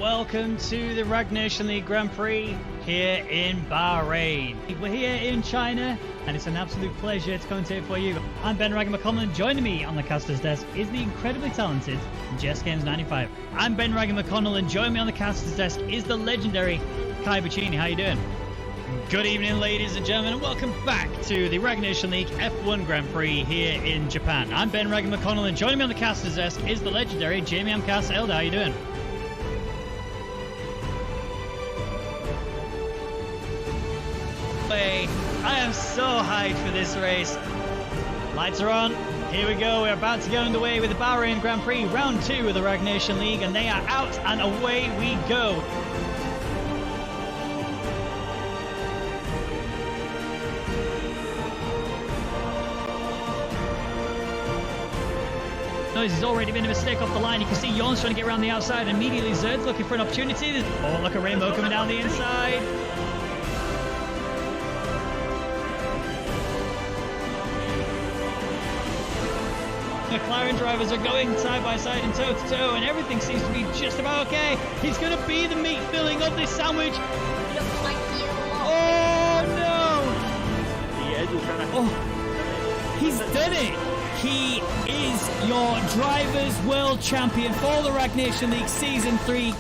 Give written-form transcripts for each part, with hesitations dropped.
welcome to the Rwagnation League Grand Prix here in Bahrain. We're here in China and it's an absolute pleasure to commentate for you. I'm Ben Rwagy McConnell and joining me on the caster's desk is the incredibly talented Jess Games 95. I'm Ben Rwagy McConnell and joining me on the caster's desk is the legendary Kai Bacchini. How you doing? Good evening, ladies and gentlemen, and welcome back to the Rwagnation League F1 Grand Prix here in Japan. I'm Ben Rwagy McConnell and joining me on the caster's desk is the legendary Jamie Amcast Elder. How you doing? I am so hyped for this race. Lights are on. Here we go. We're about to get underway with the Bahrain Grand Prix, round 2 of the Rwagnation League, and they are out and away we go. He's already been a mistake off the line. You can see Jorn's trying to get around the outside. Immediately Zerd's looking for an opportunity. Oh, look at Rainbow coming down the inside. McLaren drivers are going side by side and toe to toe, and everything seems to be just about okay. He's going to be the meat filling of this sandwich. Oh no! Oh, he's done it. He is your Drivers' World Champion for the Rwagnation League Season 3.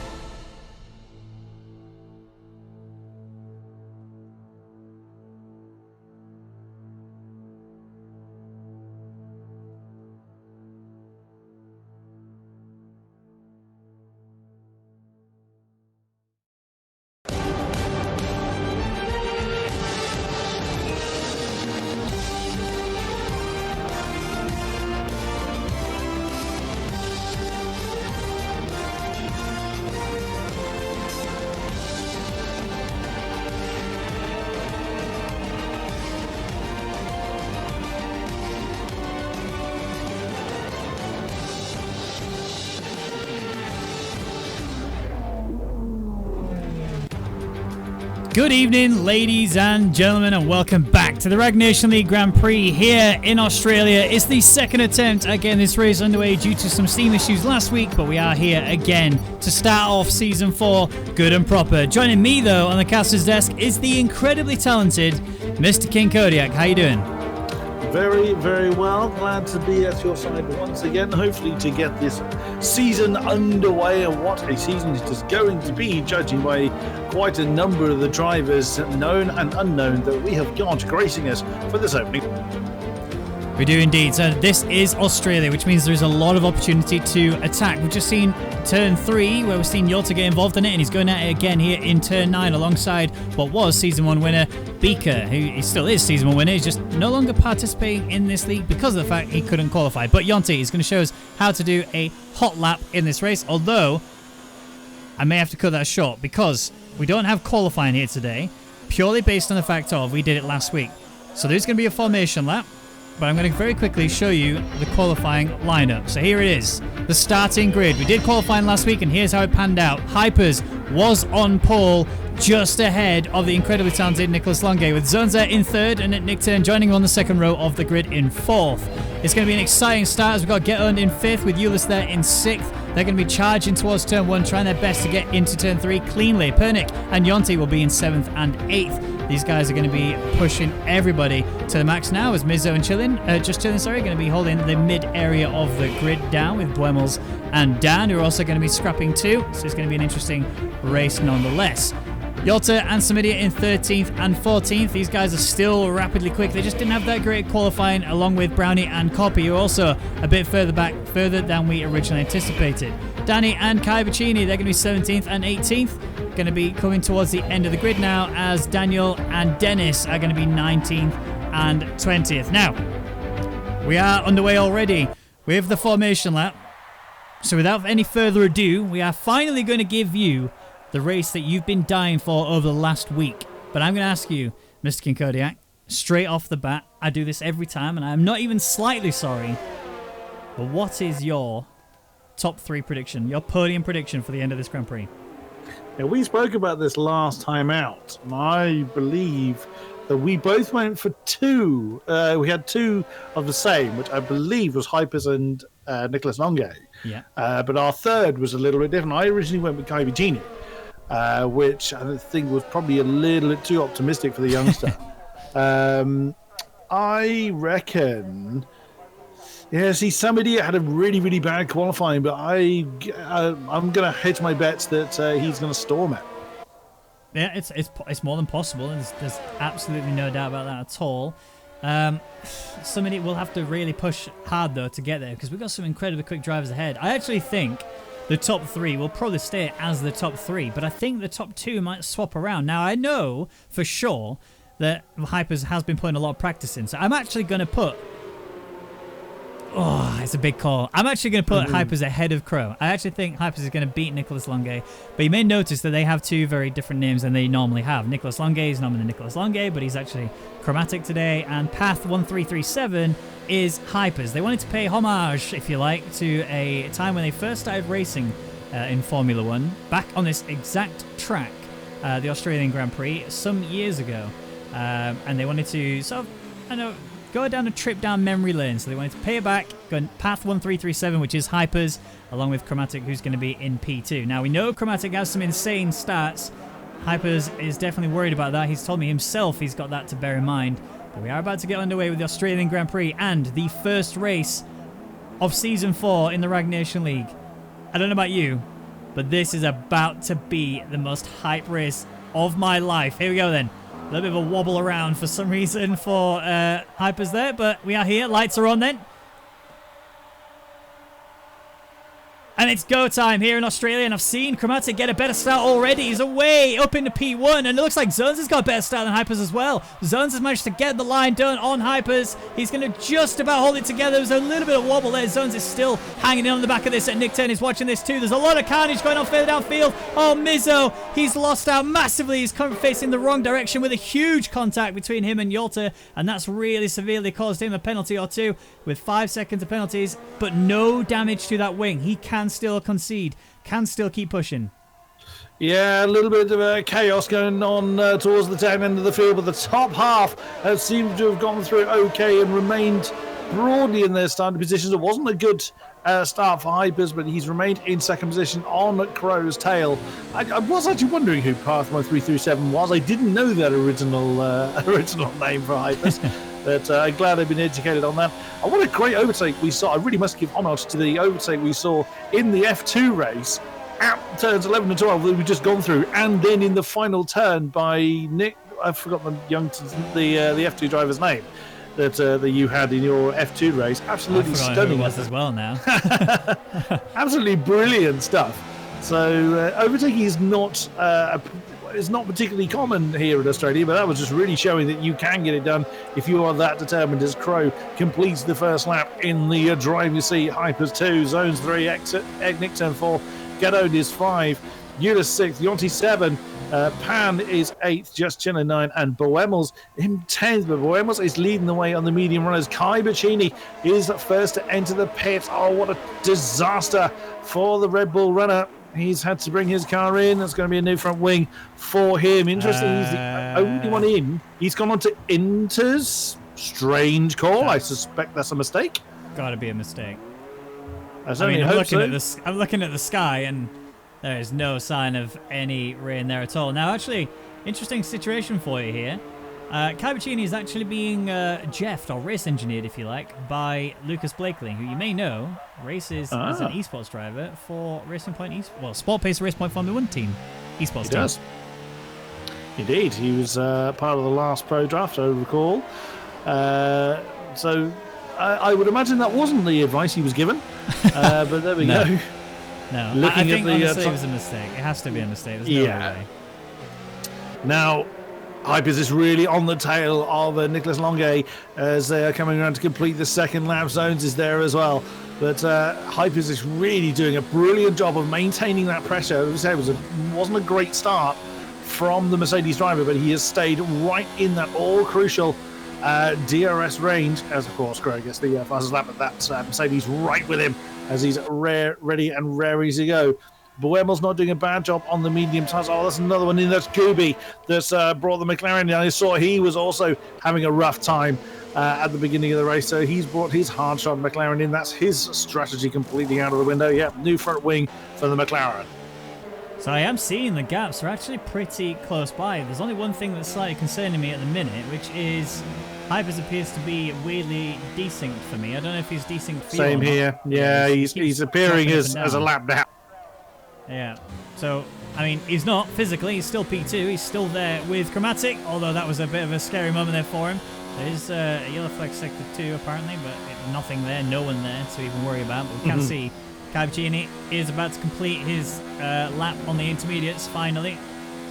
Good evening, ladies and gentlemen, and welcome back to the Rwagnation League Grand Prix here in Australia. It's the second attempt at getting this race underway due to some steam issues last week, but we are here again to start off Season 4 good and proper. Joining me, though, on the caster's desk is the incredibly talented Mr. KingKodiak. How you doing? Very, very well. Glad to be at your side once again, hopefully to get this season underway, and what a season it is going to be, judging by quite a number of the drivers, known and unknown, that we have got gracing us for this opening. We do indeed. So this is Australia, which means there's a lot of opportunity to attack. We've just seen turn 3, where we've seen Yolta get involved in it, and he's going at it again here in turn 9 alongside what was Season 1 winner Beaker, who he still is Season 1 winner. He's just no longer participating in this league because of the fact he couldn't qualify. But Yonti is going to show us how to do a hot lap in this race, although I may have to cut that short because we don't have qualifying here today, purely based on the fact of we did it last week. So there's going to be a formation lap, but I'm going to very quickly show you the qualifying lineup. So here it is, the starting grid. We did qualifying last week, and here's how it panned out. Hypers was on pole, just ahead of the incredibly talented Nicholas Longe, with Zonza in 3rd and Nick Turn joining him on the 2nd row of the grid in 4th. It's going to be an exciting start as we've got Get Owned in 5th with Eulis there in 6th. They're going to be charging towards turn 1, trying their best to get into turn 3 cleanly. Pernick and Yonti will be in 7th and 8th. These guys are going to be pushing everybody to the max now, as Mizzo and Chillin, going to be holding the mid area of the grid down with Dwemmels and Dan, who are also going to be scrapping too. So it's going to be an interesting race nonetheless. Yolta and Samidia in 13th and 14th. These guys are still rapidly quick. They just didn't have that great qualifying, along with Brownie and Copy, who are also a bit further back, further than we originally anticipated. Danny and Kai Bacchini, they're going to be 17th and 18th. Going to be coming towards the end of the grid now, as Daniel and Dennis are going to be 19th and 20th. Now, we are underway already with the formation lap. So without any further ado, we are finally going to give you the race that you've been dying for over the last week. But I'm going to ask you, Mr. KingKodiak, straight off the bat, I do this every time, and I'm not even slightly sorry, but what is your top 3 prediction, your podium prediction for the end of this Grand Prix? Now, we spoke about this last time out, and I believe that we both went for 2. We had 2 of the same, which I believe was Hypers and Nicholas Longe. Yeah. But our third was a little bit different. I originally went with Kaibachini, which I think was probably a little bit too optimistic for the youngster. I reckon... Yeah, see, some idiot had a really, really bad qualifying, but I'm going to hedge my bets that he's going to storm it. Yeah, it's more than possible. There's absolutely no doubt about that at all. Somebody will have to really push hard, though, to get there, because we've got some incredibly quick drivers ahead. I actually think the top three will probably stay as the top three, but I think the top two might swap around. Now, I know for sure that Hypers has been putting a lot of practice in, so I'm actually going to put... Oh, it's a big call. I'm actually going to put Hypers ahead of Crow. I actually think Hypers is going to beat Nicholas Longue, but you may notice that they have two very different names than they normally have. Nicholas Longue is normally Nicholas Longue, but he's actually Chromatic today, and Path 1337 is Hypers. They wanted to pay homage, if you like, to a time when they first started racing in Formula 1, back on this exact track, the Australian Grand Prix, some years ago. And they wanted to sort of, I don't know, go down a trip down memory lane. So they wanted to pay it back, go Path 1337, which is Hypers, along with Chromatic, who's going to be in P2. Now, we know Chromatic has some insane stats. Hypers is definitely worried about that. He's told me himself he's got that to bear in mind. But we are about to get underway with the Australian Grand Prix and the first race of Season 4 in the Rwagnation League. I don't know about you, but this is about to be the most hype race of my life. Here we go then. A little bit of a wobble around for some reason for Hypers there, but we are here. Lights are on then. And it's go time here in Australia, and I've seen Chromatic get a better start already. He's away up into P1, and it looks like Zones has got a better start than Hypers as well. Zones has managed to get the line done on Hypers. He's going to just about hold it together. There's a little bit of wobble there. Zones is still hanging in on the back of this, and Nick Turn is watching this too. There's a lot of carnage going on further downfield. Oh, Mizzo, he's lost out massively. He's facing the wrong direction with a huge contact between him and Yolta, and that's really severely caused him a penalty or two with 5 seconds of penalties, but no damage to that wing. He can still concede, can still keep pushing. Yeah, a little bit of chaos going on towards the down end of the field, but the top half seemed to have gone through it okay and remained broadly in their starting positions. It wasn't a good start for Hypers, but he's remained in second position on Crow's tail. I was actually wondering who Path 1337 was. I didn't know that original name for Hypers. But I'm glad I've been educated on that. And what a great overtake we saw. I really must give homage to the overtake we saw in the F2 race at turns 11 and 12 that we've just gone through, and then in the final turn by Nick. I've forgotten the F2 driver's name that you had in your F2 race. Absolutely stunning. Who it was as well now. Absolutely brilliant stuff. So overtaking is not particularly common here in Australia, but that was just really showing that you can get it done if you are that determined, as Crow completes the first lap in the driving seat. Hypers 2, Zones 3, Nick Turn 4, Gadode is 5, Euless 6, Yonti 7, Pan is 8th, Just Chillin 9, and Boemels in 10th. But Boemels is leading the way on the medium runners. Kai Bacchini is first to enter the pit. Oh, what a disaster for the Red Bull runner. He's had to bring his car in. That's going to be a new front wing for him. Interesting, he's the only one in. He's gone on to Inters. Strange call. I suspect that's a mistake. Got to be a mistake. I'm looking at the sky, and there is no sign of any rain there at all. Now, actually, interesting situation for you here. Cabacini is actually being jeffed, or race engineered, if you like, by Lucas Blakely, who you may know races as an esports driver for Racing Point Sport Pace Race Point Formula 1 team. Esports team. Does. Indeed, he was part of the last pro draft, I recall. So I would imagine that wasn't the advice he was given, but there we go. No, I think honestly it was a mistake. It has to be a mistake. There's no way. Now, Hypers is really on the tail of Nicholas Longue as they are coming around to complete the second lap. Zones is there as well. But Hypers is really doing a brilliant job of maintaining that pressure. As I say, it wasn't a great start from the Mercedes driver, but he has stayed right in that all-crucial DRS range, as of course Crow gets the fastest lap, but that Mercedes right with him as he's ready and raring to go. Buemo's not doing a bad job on the medium tires. Oh, that's another one in. That's Gooby that's brought the McLaren down. I saw he was also having a rough time at the beginning of the race, so he's brought his hard shot McLaren in. That's his strategy completely out of the window. Yep, new front wing for the McLaren. So I am seeing the gaps are actually pretty close by. There's only one thing that's slightly concerning me at the minute, which is Hypers appears to be weirdly desynced for me. I don't know if he's desynced for you Same or not. here. Yeah, he's appearing as a lap down. Yeah. So, I mean, he's not physically. He's still P2. He's still there with Chromatic, although that was a bit of a scary moment there for him. There is a yellow flag sector 2 apparently, but nothing there, no one there to even worry about. But we can see Cabicini is about to complete his lap on the intermediates finally.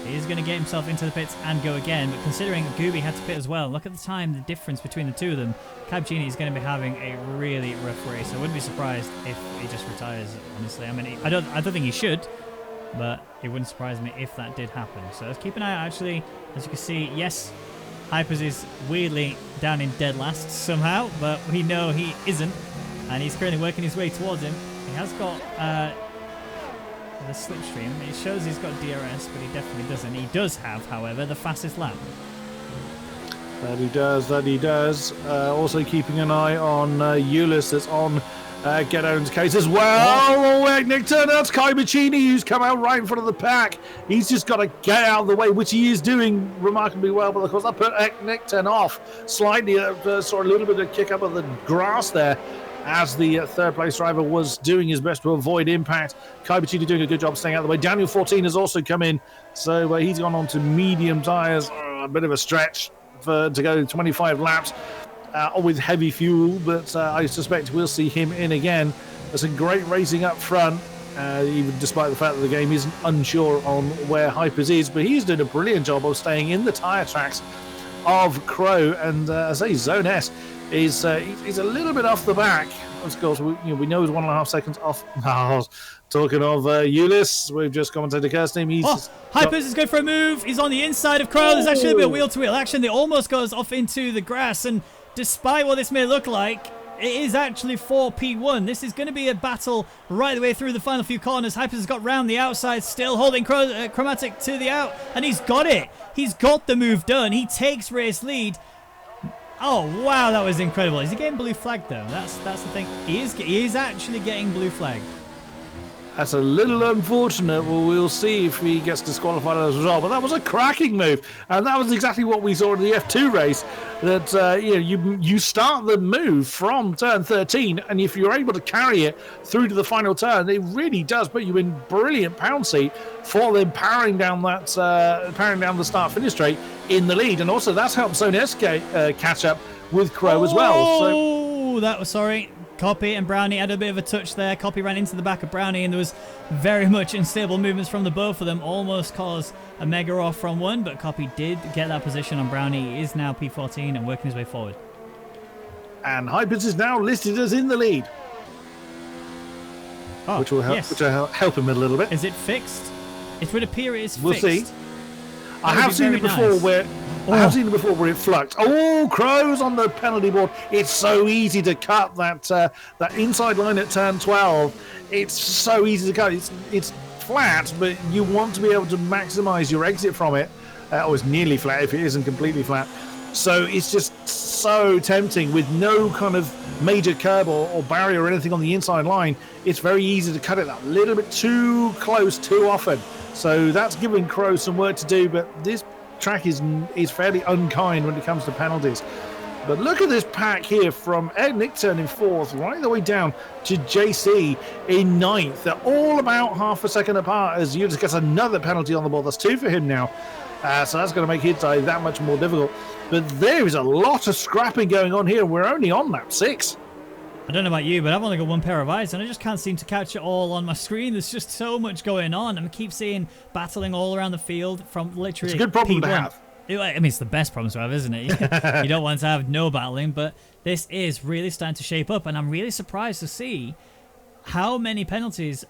He is going to get himself into the pits and go again, but considering Gooby had to pit as well, look at the time, the difference between the two of them. Cabicini is going to be having a really rough race. I wouldn't be surprised if he just retires, honestly. I mean, I don't think he should, but it wouldn't surprise me if that did happen. So let's keep an eye out, actually. As you can see, yes, Hypers is weirdly down in dead last somehow, but we know he isn't, and he's currently working his way towards him. He has got the slipstream. It shows he's got DRS, but he definitely doesn't. He does have, however, the fastest lap. That he does. Also keeping an eye on Euless that's on Gedon's case as well. Oh, Nick Turner, that's Kai Machini who's come out right in front of the pack. He's just got to get out of the way, which he is doing remarkably well. But of course, that put Nick Turner off slightly. Saw a little bit of kick up of the grass there, as the third place driver was doing his best to avoid impact. Kai Machini doing a good job staying out of the way. Daniel 14 has also come in, so he's gone on to medium tyres. A bit of a stretch to go 25 laps with heavy fuel, but I suspect we'll see him in again. There's some great racing up front, even despite the fact that the game isn't unsure on where Hypers is, but he's doing a brilliant job of staying in the tyre tracks of Crow, and as I say, Zone S is he's a little bit off the back. Of course, we know he's 1.5 seconds off. Talking of Euless, we've just commented to Kirsten. Hypers is going for a move. He's on the inside of Crow. There's actually a bit of wheel-to-wheel action. They almost goes off into the grass, and despite what this may look like, it is actually for P1. This is going to be a battle right the way through the final few corners. Hypers has got round the outside, still holding Chromatic to the out, and he's got it. He's got the move done. He takes race lead. Oh, wow, that was incredible. Is he getting blue flagged, though? That's the thing. He is actually getting blue flagged. That's a little unfortunate. Well, we'll see if he gets disqualified as a result. But that was a cracking move, and that was exactly what we saw in the F2 race. That you start the move from turn 13, and if you're able to carry it through to the final turn, it really does put you in brilliant pound seat for them powering down the start-finish straight in the lead, and also that's helped Zone S catch up with Crow as well. Oh, that was sorry. Copy and Brownie had a bit of a touch there. Copy ran into the back of Brownie, and there was very much unstable movements from the both of them. Almost caused a mega off from one, but Copy did get that position on Brownie. He is now P14 and working his way forward. And Hypers is now listed as in the lead. Oh, which will help him a little bit. Is it fixed? It would appear it is fixed. We'll see. I have seen it before where it fluxed. Oh, Crow's on the penalty board. It's so easy to cut that inside line at turn 12. It's so easy to cut. It's flat, but you want to be able to maximise your exit from it. Or it's nearly flat if it isn't completely flat. So it's just so tempting with no kind of major curb or barrier or anything on the inside line. It's very easy to cut it that little bit too close too often. So that's giving Crow some work to do, but this track is fairly unkind when it comes to penalties. But look at this pack here from Ed Nickturn in 4th, right the way down to JC in 9th. They're all about half a second apart as Euless gets another penalty on the board. That's 2 for him now. So that's going to make his day that much more difficult. But there is a lot of scrapping going on here. We're only on lap 6. I don't know about you, but I've only got one pair of eyes, and I just can't seem to catch it all on my screen. There's just so much going on, and I keep seeing battling all around the field from literally. It's a good problem P1. to have. I mean, it's the best problem to have, isn't it? You don't want to have no battling, but this is really starting to shape up, and I'm really surprised to see how many penalties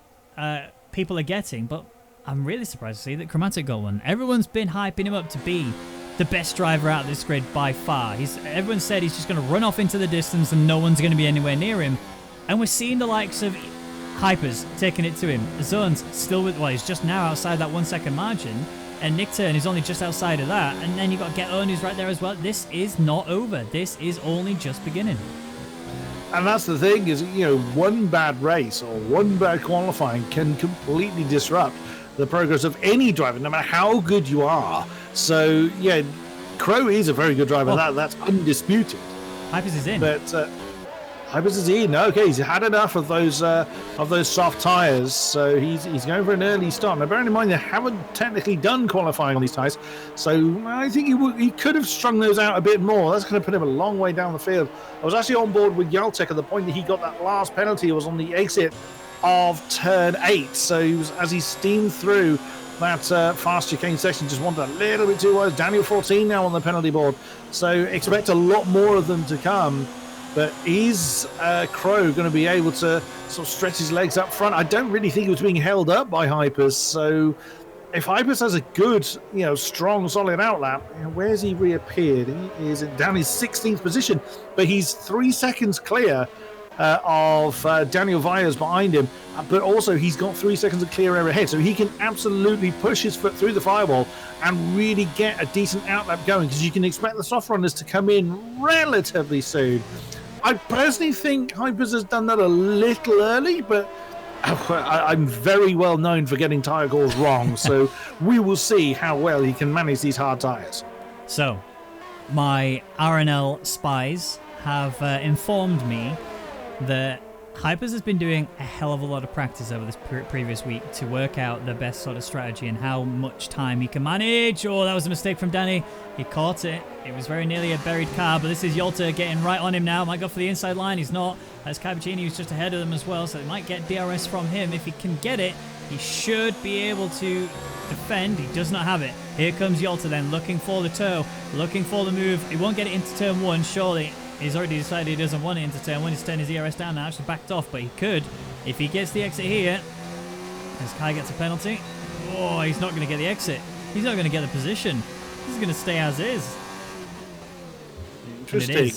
people are getting, but I'm really surprised to see that Chromatic got one. Everyone's been hyping him up to be the best driver out of this grid by far. Everyone said he's just going to run off into the distance and no one's going to be anywhere near him. And we're seeing the likes of Hyper's taking it to him. Zone's still with, well, he's just now outside that 1 second margin. And Nick Turn is only just outside of that. And then you've got Get On who's right there as well. This is not over. This is only just beginning. And that's the thing is, one bad race or one bad qualifying can completely disrupt the progress of any driver, no matter how good you are. So, yeah, Crow is a very good driver. That's undisputed. Hypers is in. But Hypers is in. Okay, he's had enough of those soft tyres, so he's going for an early start. Now, bearing in mind they haven't technically done qualifying on these tyres, so I think he could have strung those out a bit more. That's going to put him a long way down the field. I was actually on board with Yaltek at the point that he got that last penalty. It was on the exit of turn 8, so as he steamed through that fast chicane section, just wanted a little bit too wide. Daniel 14 now on the penalty board, so expect a lot more of them to come. But is Crow going to be able to sort of stretch his legs up front? I don't really think he was being held up by Hypers. So if Hypers has a good, strong, solid outlap, where's he reappeared? He is down his 16th position, but he's 3 seconds clear of Daniel Vyers behind him. But also he's got 3 seconds of clear air ahead, so he can absolutely push his foot through the firewall and really get a decent outlap going, because you can expect the soft runners to come in relatively soon. I personally think Hypers has done that a little early, but I'm very well known for getting tyre calls wrong, so we will see how well he can manage these hard tyres. So, my RNL spies have informed me that Hypers has been doing a hell of a lot of practice over this previous week to work out the best sort of strategy and how much time he can manage. Oh, that was a mistake from Danny. He caught it. It was very nearly a buried car, but this is Yolta getting right on him now. Might go for the inside line. He's not. As Cabicini who's just ahead of them as well, so they might get DRS from him. If he can get it, he should be able to defend. He does not have it. Here comes Yolta then, looking for the toe, looking for the move. He won't get it into turn 1, surely. He's already decided he doesn't want it into turn 1. He's turned his ERS down now, actually backed off, but he could if he gets the exit here. As Kai gets a penalty. Oh, he's not going to get the exit. He's not going to get the position. He's going to stay as is. Interesting.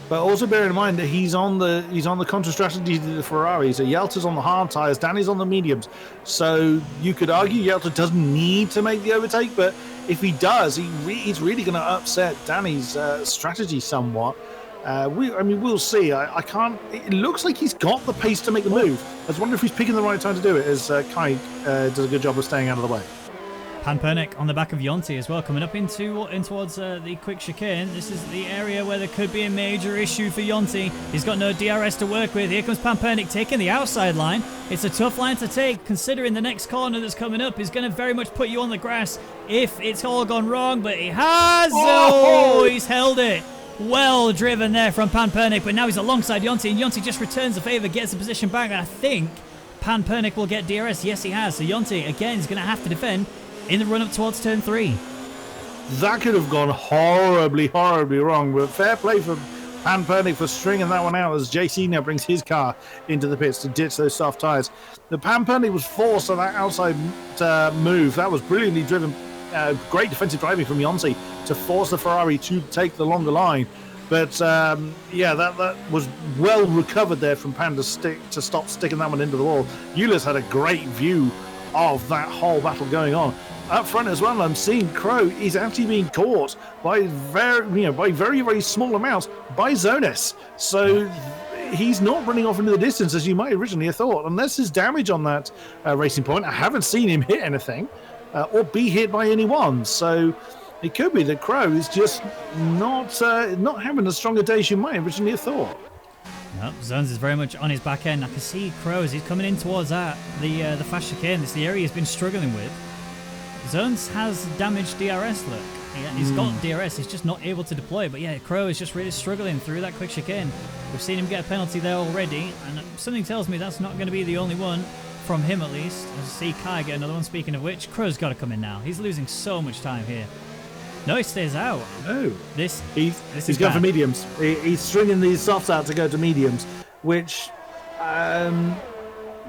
But also bear in mind that he's on the contra strategy to the Ferrari. So Yelta's on the hard tyres, Danny's on the mediums. So you could argue Yelta doesn't need to make the overtake, but if he does, he's really going to upset Danny's strategy somewhat. We'll see. I can't. It looks like he's got the pace to make the move. I was wondering if he's picking the right time to do it, as Kai does a good job of staying out of the way. Pan Pernick on the back of Yonti as well, coming up in towards the quick chicane. This is the area where there could be a major issue for Yonti. He's got no DRS to work with. Here comes Pan Pernick taking the outside line. It's a tough line to take, considering the next corner that's coming up is going to very much put you on the grass if it's all gone wrong, but he has. Oh, he's held it. Well driven there from Pan Pernick, but now he's alongside Yonti, and Yonti just returns the favour, gets the position back. I think Pan Pernick will get DRS. Yes, he has. So Yonti, again, is going to have to defend in the run-up towards turn 3. That could have gone horribly, horribly wrong, but fair play for Pan Pernick for stringing that one out as JC now brings his car into the pits to ditch those soft tyres. The Pan Pernick was forced on that outside move. That was brilliantly driven. Great defensive driving from Yonti to force the Ferrari to take the longer line. But that was well recovered there from Pan to stop sticking that one into the wall. Euless had a great view of that whole battle going on. Up front as well, I'm seeing Crow is actually being caught by very, very small amounts by Zonis. So he's not running off into the distance as you might originally have thought, unless there's damage on that racing point. I haven't seen him hit anything or be hit by anyone. So it could be that Crow is just not having as strong a day as you might originally have thought. Nope, Zones is very much on his back end. I can see Crow as he's coming in towards that, the fast chicane. This is the area he's been struggling with. Zones has damaged DRS, look. He's got DRS, he's just not able to deploy. But yeah, Crow is just really struggling through that quick chicane. We've seen him get a penalty there already, and something tells me that's not going to be the only one, from him at least. I see Kai get another one, speaking of which. Crow's got to come in now. He's losing so much time here. No, he stays out. No. He's going for mediums. He's stringing these softs out to go to mediums, which, fair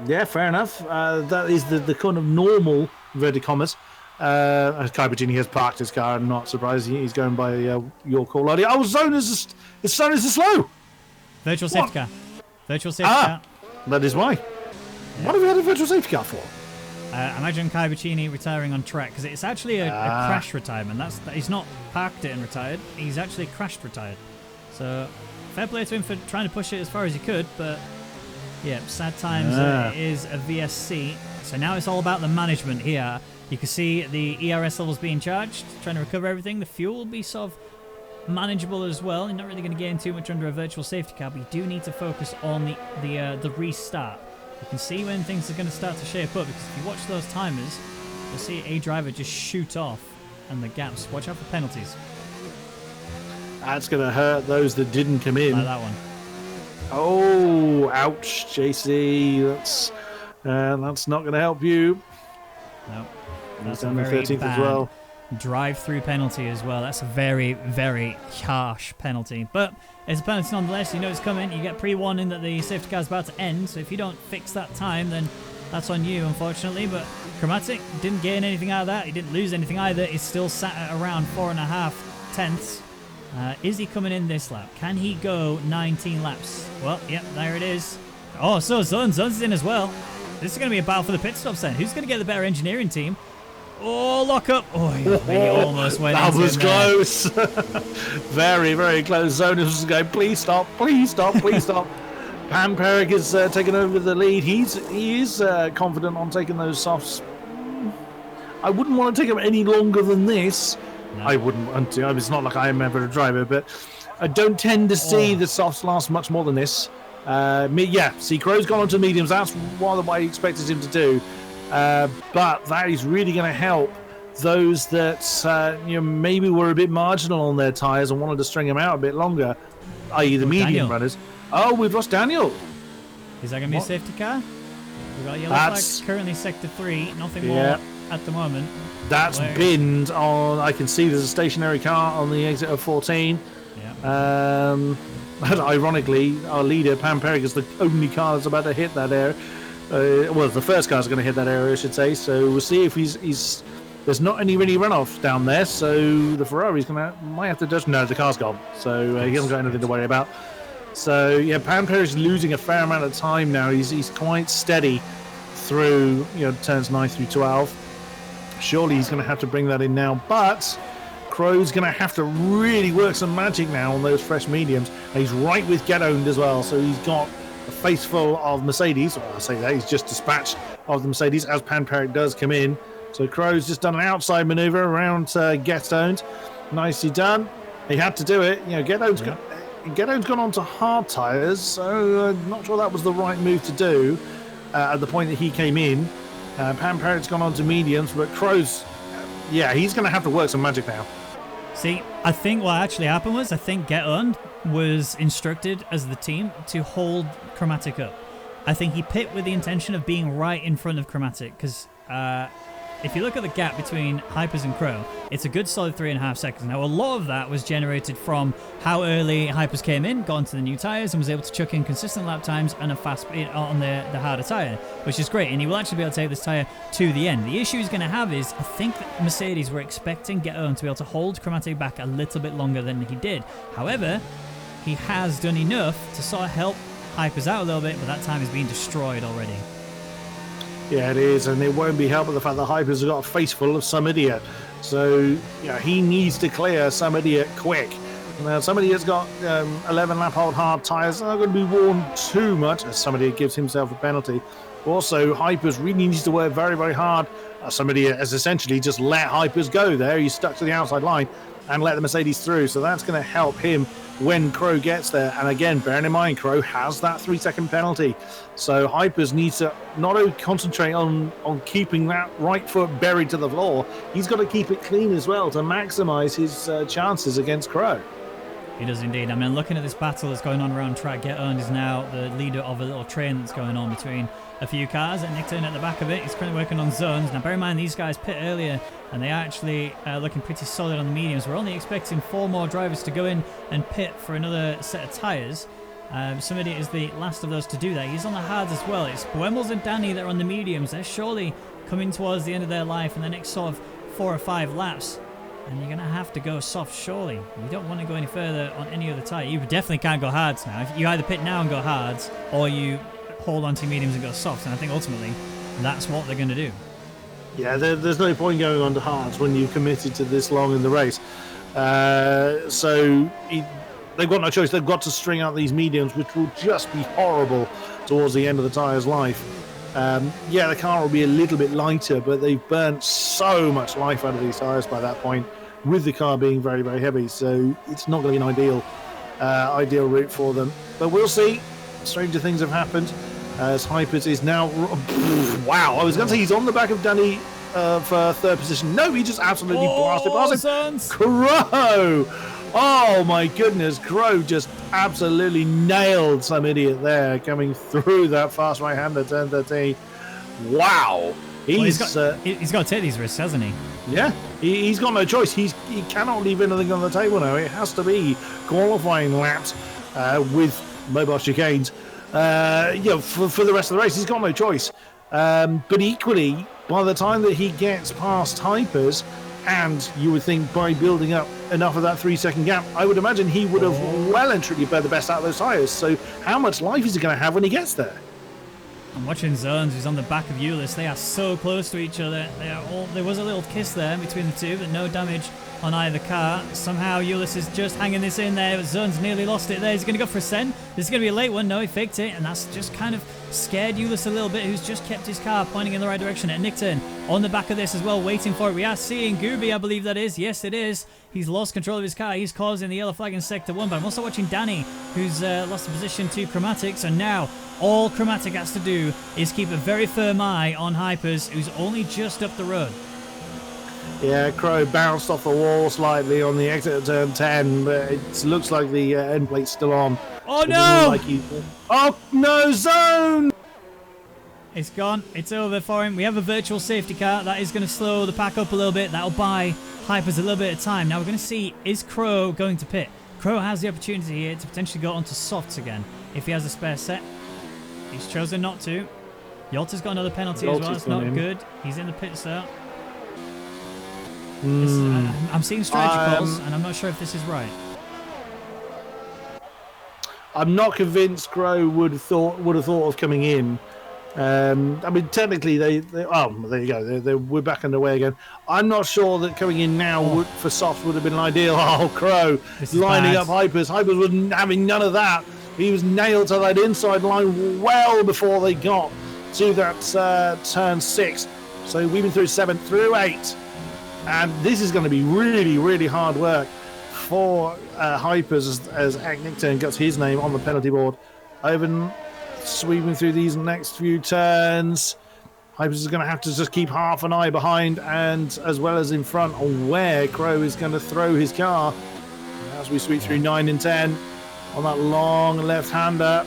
enough. That is the kind of normal, inverted commas. Kai Bajini has parked his car. I'm not surprised he's going by your call earlier. Oh, Zone is slow. Virtual safety car. Virtual safety car. That is why. What have we had a virtual safety car for? Imagine Kai Bacchini retiring on track because it's actually a crash retirement. He's not parked it and retired. He's actually crashed retired. So fair play to him for trying to push it as far as he could. But yeah, sad times. It is a VSC. So now it's all about the management here. You can see the ERS levels being charged, trying to recover everything. The fuel will be sort of manageable as well. You're not really going to gain too much under a virtual safety car, but you do need to focus on the restart. You can see when things are going to start to shape up, because if you watch those timers, you'll see a driver just shoot off and the gaps. Watch out for penalties. That's going to hurt those that didn't come in. Like that one. Oh, ouch, JC. That's not going to help you. No. That's He's a on the very 13th bad as well. drive-through penalty as well. That's a very, very harsh penalty. But it's a penalty nonetheless. You know it's coming. You get pre-warning that the safety car is about to end. So if you don't fix that time, then that's on you, unfortunately. But Chromatic didn't gain anything out of that. He didn't lose anything either. He's still sat at around 4.5 tenths. Is he coming in this lap? Can he go 19 laps? Well, yep, there it is. Oh, so Zun's in as well. This is going to be a battle for the pit stops then. Who's going to get the better engineering team? Oh, lock up. Oh, he almost went That into was him there. close. Very, very close. Zonas was going, please stop, please stop, please stop. Pan Perrick has taken over the lead. He is confident on taking those softs. I wouldn't want to take him any longer than this. No. I wouldn't want to. It's not like I am ever a driver, but I don't tend to see the softs last much more than this. See, Crow's gone on to mediums. That's what I expected him to do. But that is really going to help those that maybe were a bit marginal on their tyres and wanted to string them out a bit longer, i.e. the medium Daniel. runners. Oh, we've lost Daniel. Is that going to be a safety car? We've got a yellow flag currently sector 3. Nothing more at the moment. That's binned on. I can see there's a stationary car on the exit of 14. Yeah. But ironically, our leader, Pam Perrick, is the only car that's about to hit that area. Well, the first car's going to hit that area, I should say. So we'll see if he's. There's not any really runoff down there, so the Ferrari's might have to just. No, the car's gone, so he hasn't got anything to worry about. So yeah, Pam Perrick's losing a fair amount of time now. He's quite steady through turns 9 through 12. Surely he's going to have to bring that in now, but Crow's going to have to really work some magic now on those fresh mediums. And he's right with Get Owned as well, so he's got a face full of Mercedes. Well, I say that, he's just dispatched of the Mercedes as Pan Perrick does come in. So Crow's just done an outside manoeuvre around Get Owned. Nicely done. He had to do it. Get Owned's gone on to hard tyres, so I'm not sure that was the right move to do at the point that he came in. Pan Perrick's gone on to mediums, but Crow's, he's going to have to work some magic now. See, I think what actually happened was, I think Get Owned was instructed as the team to hold Chromatic up. I think he pit with the intention of being right in front of Chromatic, because if you look at the gap between Hypers and Crow, it's a good solid 3.5 seconds. Now, a lot of that was generated from how early Hypers came in, got onto the new tyres, and was able to chuck in consistent lap times and a fast speed on the harder tyre, which is great. And he will actually be able to take this tyre to the end. The issue he's going to have is, I think that Mercedes were expecting Get Owned to be able to hold Chromatic back a little bit longer than he did. However, he has done enough to sort of help Hypers out a little bit, but that time is being destroyed already. Yeah, it is, and it won't be helped by the fact that Hypers has got a face full of some idiot. So, he needs to clear some idiot quick. Now, some idiot's got 11 lap old hard tyres. They're not going to be worn too much as somebody gives himself a penalty. Also, Hypers really needs to work very, very hard. Somebody has essentially just let Hypers go there. He's stuck to the outside line and let the Mercedes through. So that's going to help him when Crow gets there. And again, bearing in mind, Crow has that 3-second penalty. So Hypers needs to not only concentrate on keeping that right foot buried to the floor, he's got to keep it clean as well to maximise his chances against Crow. He does indeed. I mean, looking at this battle that's going on around track, Get Owned is now the leader of a little train that's going on between a few cars, and Nick Turner at the back of it. He's currently working on zones. Now, bear in mind, these guys pit earlier, and they are actually looking pretty solid on the mediums. We're only expecting 4 more drivers to go in and pit for another set of tyres. Somebody is the last of those to do that. He's on the hards as well. It's Buemels and Danny that are on the mediums. They're surely coming towards the end of their life in the next sort of 4 or 5 laps. And you're going to have to go soft, surely. You don't want to go any further on any other tyre. You definitely can't go hards now. You either pit now and go hards, or you hold on to mediums and go soft. And I think ultimately that's what they're going to do. Yeah, there's no point going on to hards when you've committed to this long in the race. They've got no choice. They've got to string out these mediums, which will just be horrible towards the end of the tyre's life. Yeah, the car will be a little bit lighter, but they've burnt so much life out of these tyres by that point, with the car being very, very heavy. So it's not going to be an ideal route for them. But we'll see. Stranger things have happened. As Hypers is now... Wow, I was going to say he's on the back of Danny for third position. No, he just absolutely blasted past him. Crow! Oh my goodness, Crow just absolutely nailed some idiot there coming through that fast right-hander turn 13. Wow. He's got to take these risks, hasn't he? Yeah, he's got no choice. He cannot leave anything on the table now. It has to be qualifying laps with mobile chicanes. For the rest of the race, he's got no choice. But equally, by the time that he gets past Hypers, and you would think by building up enough of that 3-second gap, I would imagine he would have well and truly burned the best out of those tyres. So how much life is he going to have when he gets there? I'm watching Zones, who's on the back of Euless. They are so close to each other. There was a little kiss there between the two, but no damage on either car. Somehow Euless is just hanging this in there. Zones nearly lost it there. He's going to go for a send. This is going to be a late one. No, he faked it, and that's just kind of scared Euless a little bit, who's just kept his car pointing in the right direction. And Nick Turn on the back of this as well, waiting for it. We are seeing Gooby, I believe that is. Yes, it is. He's lost control of his car. He's causing the yellow flag in Sector 1, but I'm also watching Danny, who's lost the position to Chromatic. So now all Chromatic has to do is keep a very firm eye on Hypers, who's only just up the road. Yeah, Crow bounced off the wall slightly on the exit of turn 10, but it looks like the end plate's still on. Oh no! Oh no, Zone! It's gone. It's over for him. We have a virtual safety car. That is going to slow the pack up a little bit. That'll buy Hypers a little bit of time. Now we're going to see, is Crow going to pit? Crow has the opportunity here to potentially go onto softs again if he has a spare set. He's chosen not to. Yolta's got another penalty as well. It's not good. He's in the pit stop. I'm seeing strategy calls, and I'm not sure if this is right. I'm not convinced Crow would have thought of coming in. I mean, technically, there you go. We're back underway again. I'm not sure that coming in now for soft would have been ideal. Oh, Crow lining up Hypers. Hypers was having none of that. He was nailed to that inside line well before they got to that turn 6. So we've been through 7 through 8. And this is going to be really, really hard work for Hypers as Nickturn gets his name on the penalty board. Over sweeping through these next few turns. Hypers is going to have to just keep half an eye behind and as well as in front on where Crow is going to throw his car. As we sweep through 9 and 10 on that long left-hander.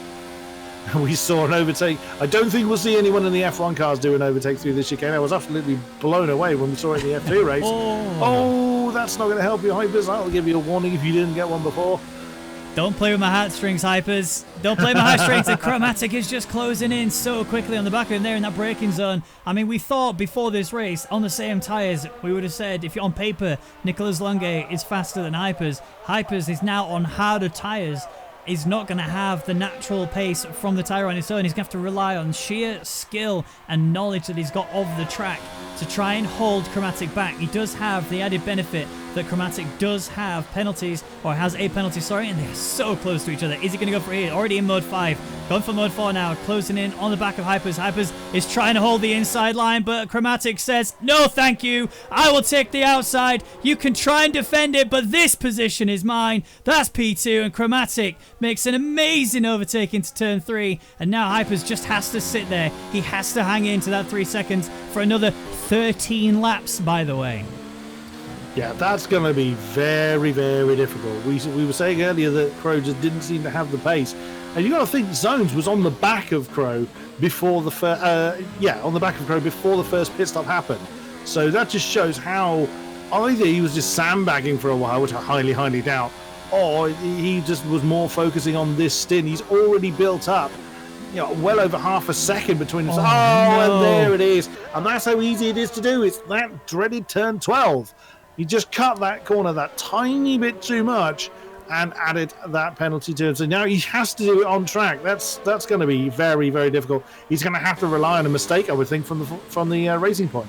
We saw an overtake. I don't think we'll see anyone in the F1 cars do an overtake through this chicane. I was absolutely blown away when we saw it in the F2 race. Oh, that's not going to help you, Hypers. That'll give you a warning if you didn't get one before. Don't play with my heartstrings, Hypers. Don't play my heartstrings. The Chromatic is just closing in so quickly on the back of him there in that braking zone. I mean, we thought before this race, on the same tyres, we would have said, if you're on paper, Nicolas Longue is faster than Hypers. Hypers is now on harder tyres. Is not going to have the natural pace from the tyre on its own. He's going to have to rely on sheer skill and knowledge that he's got of the track to try and hold Chromatic back. He does have the added benefit that Chromatic does have penalties, or has a penalty, sorry, and they're so close to each other. Is he going to go for it? Already in mode 5. Going for mode 4 now, closing in on the back of Hypers. Hypers is trying to hold the inside line, but Chromatic says, no thank you, I will take the outside. You can try and defend it, but this position is mine. That's P2, and Chromatic makes an amazing overtake into turn 3, and now Hypers just has to sit there. He has to hang into that 3 seconds for another 13 laps, by the way. Yeah, that's going to be very, very difficult. We were saying earlier that Crow just didn't seem to have the pace. And you got to think Zones was on the back of Crow before the first pit stop happened. So that just shows how either he was just sandbagging for a while, which I highly, highly doubt, or he just was more focusing on this stint. He's already built up, well over half a second between us. And there it is. And that's how easy it is to do. It's that dreaded turn 12. You just cut that corner that tiny bit too much, and added that penalty to him. So now he has to do it on track. That's going to be very, very difficult. He's going to have to rely on a mistake, I would think, from the racing point.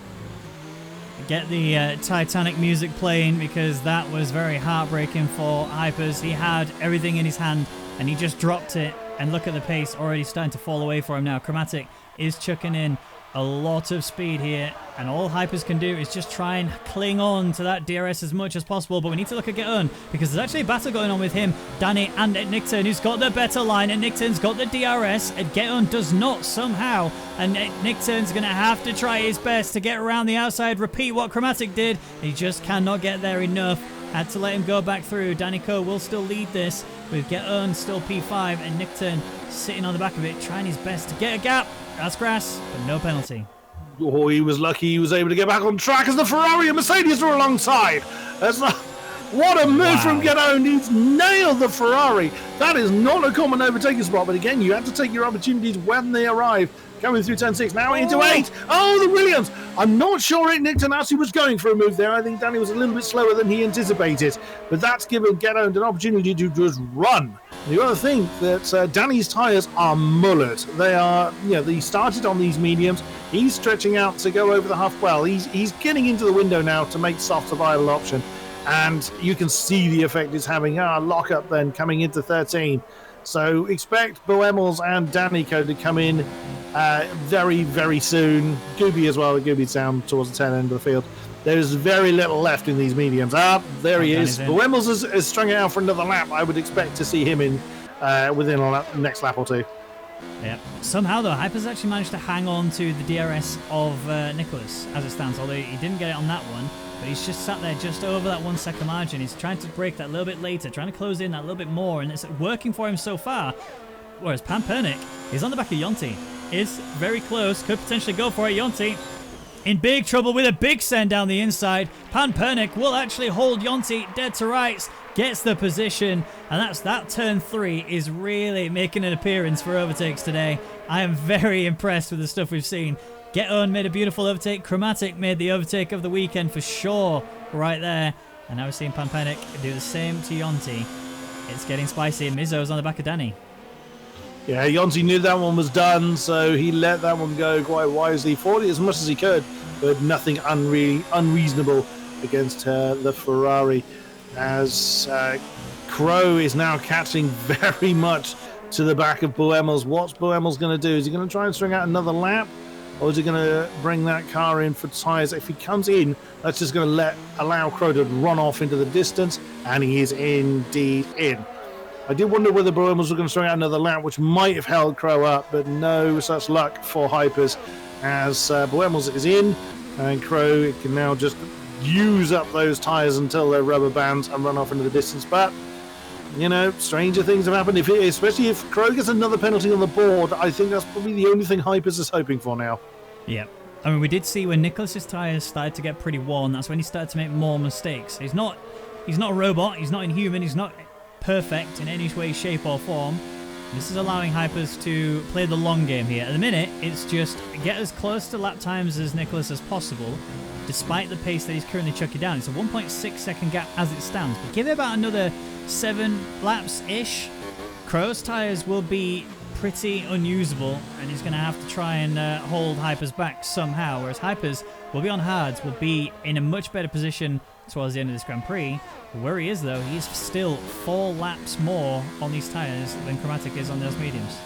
Get the Titanic music playing, because that was very heartbreaking for Hypers. He had everything in his hand and he just dropped it, and look at the pace already starting to fall away for him now. Chromatic is chucking in a lot of speed here, and all Hypers can do is just try and cling on to that DRS as much as possible. But we need to look at Get-On, because there's actually a battle going on with him, Danny, and Nickturn, who's got the better line, and Nickturn's got the DRS, and Get-On does not somehow, and Nickturn's going to have to try his best to get around the outside, repeat what Chromatic did. He just cannot get there enough. Had to let him go back through. Danny Coe will still lead this, with Get-On still P5, and Nickturn sitting on the back of it, trying his best to get a gap. That's grass, but no penalty. Oh, he was lucky he was able to get back on track as the Ferrari and Mercedes were alongside. What a move from Get-On. He's nailed the Ferrari. That is not a common overtaking spot, but again, you have to take your opportunities when they arrive. Coming through turn 6, now into 8. Oh, the Williams. I'm not sure Nickturn actually was going for a move there. I think Danny was a little bit slower than he anticipated, but that's given Get-On an opportunity to just run. You got to think that Danny's tyres are mullered. They are, they started on these mediums. He's stretching out to go over the half. Well, he's getting into the window now to make soft a viable option, and you can see the effect it's having. Lock up then coming into 13. So expect Boemels and Danny Coe to come in very, very soon. Gooby as well. Gooby's down towards the tail end of the field. There's very little left in these mediums. There he is. Boemels has strung it out for another lap. I would expect to see him in within a next lap or two. Yeah. Somehow, though, Hyper's actually managed to hang on to the DRS of Nicholas as it stands, although he didn't get it on that one. But he's just sat there just over that 1 second margin. He's trying to break that a little bit later, trying to close in that a little bit more, and it's working for him so far. Whereas Pampernick is on the back of Yonti. Is very close, could potentially go for it. Yonti in big trouble with a big send down the inside. Pampernick will actually hold Yonti dead to rights, gets the position, and that turn 3 is really making an appearance for overtakes today. I am very impressed with the stuff we've seen. Get-On made a beautiful overtake. Chromatic made the overtake of the weekend for sure right there. And now we're seeing Pampernick do the same to Yonti. It's getting spicy. Mizzo's on the back of Danny. Yeah, Yonti knew that one was done, so he let that one go quite wisely. Fought it as much as he could, but nothing unreasonable against the Ferrari. As Crow is now catching very much to the back of Boemels. What's Boemels going to do? Is he going to try and string out another lap? Or is he going to bring that car in for tyres? If he comes in, that's just going to allow Crow to run off into the distance, and he is indeed in. I did wonder whether Boemels was going to string out another lap, which might have held Crow up, but no such luck for Hypers, as Boemels is in, and Crow can now just use up those tyres until they're rubber bands and run off into the distance. But stranger things have happened. Especially if Crow gets another penalty on the board, I think that's probably the only thing Hypers is hoping for now. Yeah. I mean, we did see when Nicholas's tyres started to get pretty worn, that's when he started to make more mistakes. He's not a robot, he's not inhuman, he's not perfect in any way, shape or form. This is allowing Hypers to play the long game here. At the minute, it's just get as close to lap times as Nicholas as possible, despite the pace that he's currently chucking down. It's a 1.6 second gap as it stands. But give it about another 7 laps-ish. Crow's tyres will be pretty unusable, and he's going to have to try and hold Hypers back somehow, whereas Hypers will be on hards, will be in a much better position towards the end of this Grand Prix. Where he is, though, he's still 4 laps more on these tyres than Chromatic is on those mediums.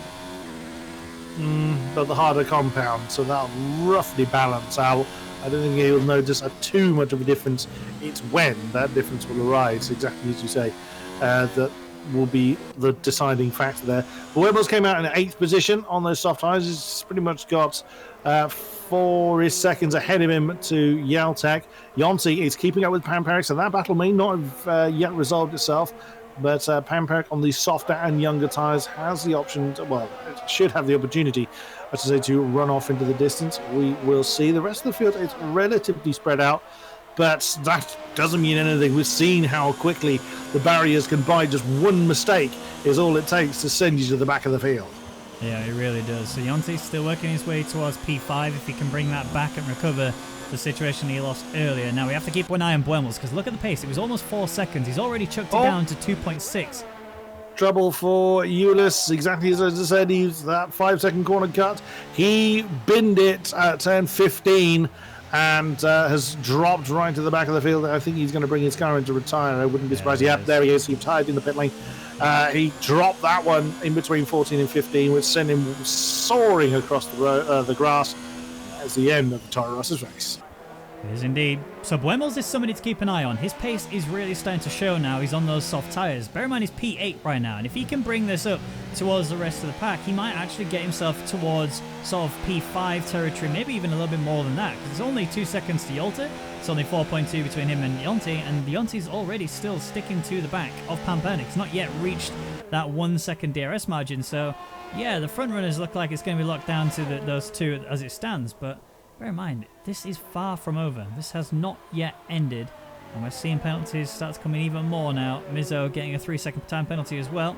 But the harder compound, so that'll roughly balance out. I don't think he'll notice too much of a difference. It's when that difference will arise, exactly as you say, that will be the deciding factor there. Boemels came out in 8th position on those soft tyres. He's pretty much got 4 seconds ahead of him to Yaltek. Yonti is keeping up with Pampernick, so that battle may not have yet resolved itself. But Pampernick on the softer and younger tyres has the option, it should have the opportunity, I should say, to run off into the distance. We will see. The rest of the field is relatively spread out, but that doesn't mean anything. We've seen how quickly the barriers can buy. Just one mistake is all it takes to send you to the back of the field. Yeah, it really does. So Yonti's still working his way towards P5. If he can bring that back and recover the situation he lost earlier. Now we have to keep one eye on Buemels, because look at the pace. It was almost 4 seconds. He's already chucked it down to 2.6. Trouble for Eulis, exactly as I said. He's that 5-second corner cut. He binned it at 10:15 and has dropped right to the back of the field. I think he's going to bring his car in to retire. I wouldn't be surprised. Yep, there he is. He tied in the pit lane. He dropped that one in between 14 and 15, which sent him soaring across the grass. That's the end of the Toro Rosso's race. It is indeed. So Buemels is somebody to keep an eye on. His pace is really starting to show now. He's on those soft tyres. Bear in mind he's P8 right now, and if he can bring this up towards the rest of the pack, he might actually get himself towards sort of P5 territory, maybe even a little bit more than that, because it's only 2 seconds to Yolta. It's only 4.2 between him and Yonti, and Yonti's already still sticking to the back of Pampernick. It's not yet reached that 1 second DRS margin, so yeah, the front runners look like it's going to be locked down to those two as it stands, but bear in mind, this is far from over. This has not yet ended, and we're seeing penalties start to come in even more now. Mizzo getting a 3-second time penalty as well.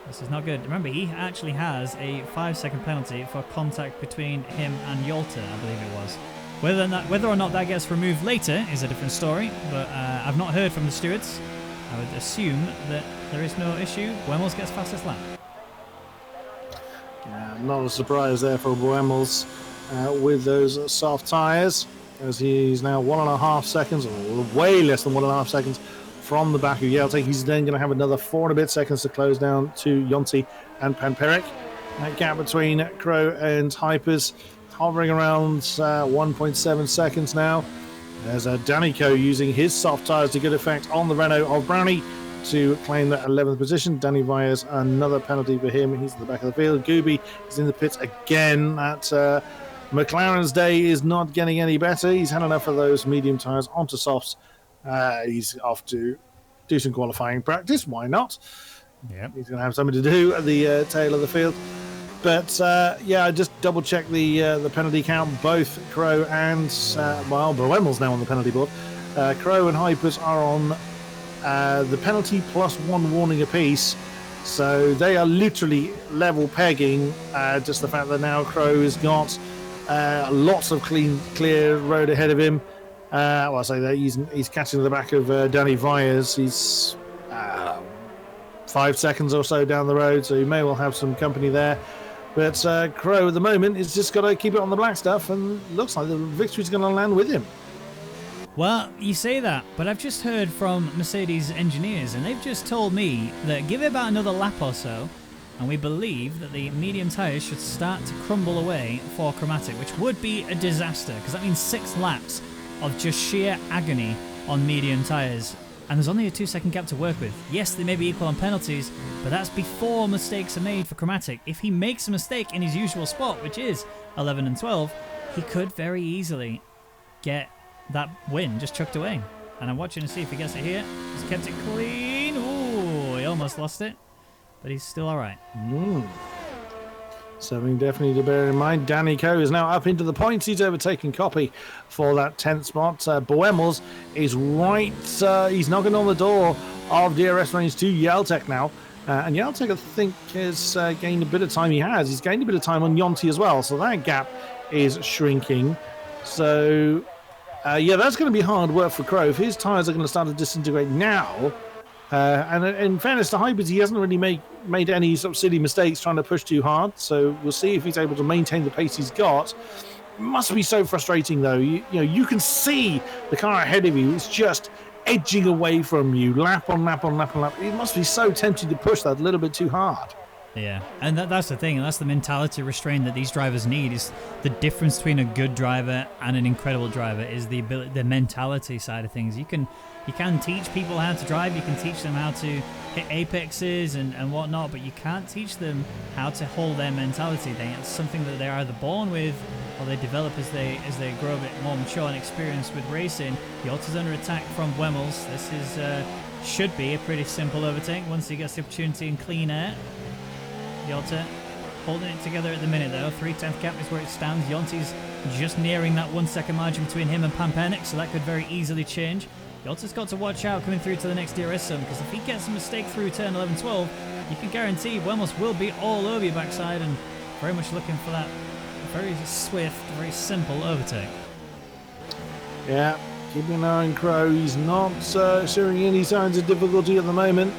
This is not good. Remember, he actually has a 5-second penalty for contact between him and Yolta, I believe it was. Whether or not that gets removed later is a different story, but I've not heard from the stewards. I would assume that there is no issue. Buemels gets fastest lap. Yeah, not a surprise there for Buemels with those soft tyres, as he's now 1.5 seconds, or way less than 1.5 seconds from the back of Yelte. He's then going to have another 4 and a bit seconds to close down to Yonti and Pampernick. That gap between Crow and Hypers hovering around 1.7 seconds now. There's Danico using his soft tyres to good effect on the Renault of Brownie to claim that 11th position. Danny Vyers, another penalty for him. He's at the back of the field. Gooby is in the pits again. That McLaren's day is not getting any better. He's had enough of those medium tyres onto softs. He's off to do some qualifying practice. Why not? Yep. He's going to have something to do at the tail of the field. But yeah, I just double checked the penalty count. Both Crow and Buemels now on the penalty board. Crow and Hypers are on the penalty plus 1 warning apiece. So they are literally level pegging. Just the fact that now Crow has got lots of clear road ahead of him. Well, I say that he's catching the back of Danny Vyers. He's 5 seconds or so down the road, so he may well have some company there. But Crow at the moment is just got to keep it on the black stuff, and looks like the victory's going to land with him. Well, you say that, but I've just heard from Mercedes engineers, and they've just told me that give it about another lap or so, and we believe that the medium tyres should start to crumble away for Chromatic, which would be a disaster, because that means 6 laps of just sheer agony on medium tyres. And there's only a 2-second gap to work with. Yes, they may be equal on penalties, but that's before mistakes are made for Chromatic. If he makes a mistake in his usual spot, which is 11 and 12, he could very easily get that win just chucked away. And I'm watching to see if he gets it here. He's kept it clean. Ooh, he almost lost it, but he's still all right. Something definitely to bear in mind. Danny Coe is now up into the points. He's overtaken Copy for that 10th spot. Buemels is right. He's knocking on the door of DRS range to Yeltek now. And Yeltek, I think, has gained a bit of time. He's gained a bit of time on Yonti as well. So that gap is shrinking. So, yeah, that's going to be hard work for Crow. If his tyres are going to start to disintegrate now, and in fairness to Hypers, he hasn't really made any sort of silly mistakes trying to push too hard. So we'll see if he's able to maintain the pace he's got. It must be so frustrating, though. You know, you can see the car ahead of you. It's just edging away from you, lap on lap on lap on lap. It must be so tempting to push that a little bit too hard. Yeah, and that's the thing, and that's the mentality restraint that these drivers need. Is the difference between a good driver and an incredible driver is the mentality side of things. You can teach people how to drive, you can teach them how to hit apexes and whatnot, but you can't teach them how to hold their mentality. It's something that they're either born with or they develop as they grow a bit more mature and experienced with racing. Yolta's under attack from Buemels. This is should be a pretty simple overtake once he gets the opportunity in clean air. Yolta holding it together at the minute though. 3/10 gap is where it stands. Yonti's just nearing that 1 second margin between him and Pampernick, so that could very easily change. Yolta's got to watch out coming through to the next DRS zone, because if he gets a mistake through turn 11-12, you can guarantee Buemels will be all over your backside, and very much looking for that very swift, very simple overtake. Yeah, keeping an eye on Crow. He's not showing any signs of difficulty at the moment